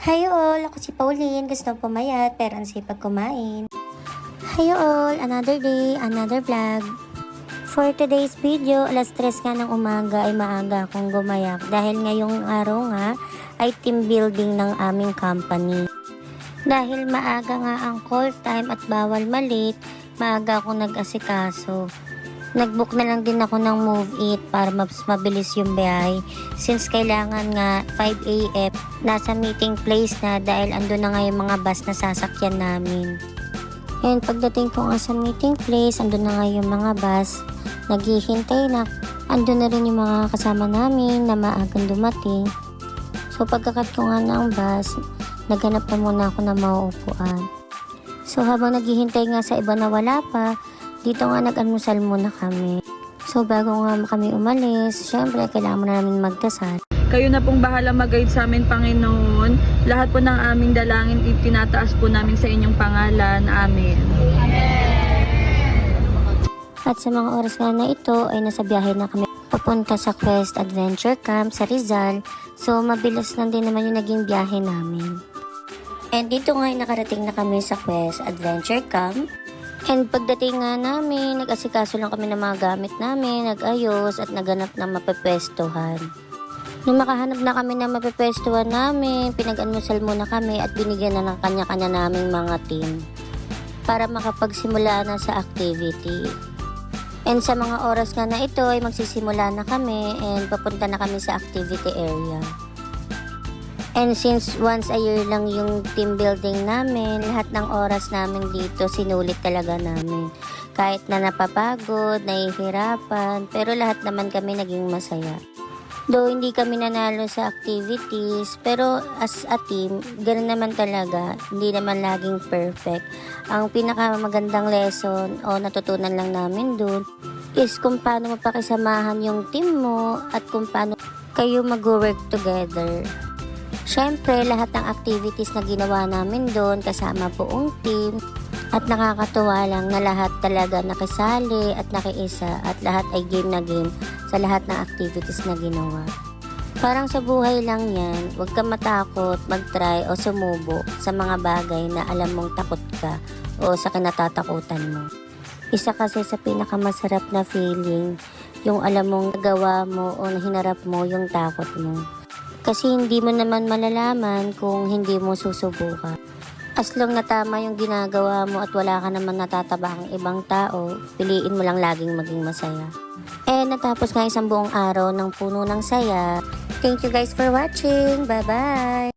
Hi all! Ako si Pauline. Gusto pumayat pero ang sipag kumain. Hi all! Another day, another vlog. For today's video, alas 3 nga ng umaga ay maaga akong gumayak dahil ngayong araw nga ay team building ng aming company. Dahil maaga nga ang call time at bawal malate, maaga akong nag-asikaso. Nag-book na lang din ako ng Move It para mas mabilis yung biyahe since kailangan nga 5 AM nasa meeting place na dahil andun na nga yung mga bus na sasakyan namin. And pagdating ko nga sa meeting place, andun na nga yung mga bus, naghihintay na, andun na rin yung mga kasama namin na maagang dumating. So pagkakat ko nga ng bus, naghanap na muna ako ng mauupuan. So habang naghihintay nga sa iba na wala pa, dito nga nag-almusal muna kami. So bago nga kami umalis, syempre kailangan muna namin magdasal. Kayo na pong bahala mag-guide sa amin, Panginoon. Lahat po ng aming dalangin, itinataas po namin sa inyong pangalan. Amen. At sa mga oras nga na ito, ay nasa biyahe na kami papunta sa Quest Adventure Camp sa Rizal. So mabilis lang din naman yung naging biyahe namin. And dito nga ay nakarating na kami sa Quest Adventure Camp. And pagdating nga namin, nag-asikaso lang kami ng mga gamit namin, nag-ayos at naganap na mapepwestuhan. Nung makahanap na kami ng mapepwestuhan namin, pinag-almusal muna kami at binigyan na ng kanya-kanya naming mga team para makapagsimula na sa activity. And sa mga oras nga na ito ay magsisimula na kami and papunta na kami sa activity area. And since once a year lang yung team building namin, lahat ng oras namin dito sinulit talaga namin. Kahit na napapagod, nahihirapan, pero lahat naman kami naging masaya. Though hindi kami nanalo sa activities, pero as a team, ganoon naman talaga, hindi naman laging perfect. Ang pinakamagandang lesson o natutunan lang namin dun is kung paano mapakisamahan yung team mo at kung paano kayo mag-work together. Siyempre, lahat ng activities na ginawa namin doon kasama buong team at nakakatuwa lang na lahat talaga nakisali at nakiisa at lahat ay game na game sa lahat ng activities na ginawa. Parang sa buhay lang yan, huwag kang matakot, mag-try o sumubo sa mga bagay na alam mong takot ka o sa kinatatakutan mo. Isa kasi sa pinakamasarap na feeling, yung alam mong nagawa mo o hinarap mo yung takot mo. Kasi hindi mo naman malalaman kung hindi mo susubukan. As long na tama yung ginagawa mo at wala ka naman natatabakang ibang tao, piliin mo lang laging maging masaya. Natapos nga isang buong araw ng puno ng saya. Thank you guys for watching. Bye-bye!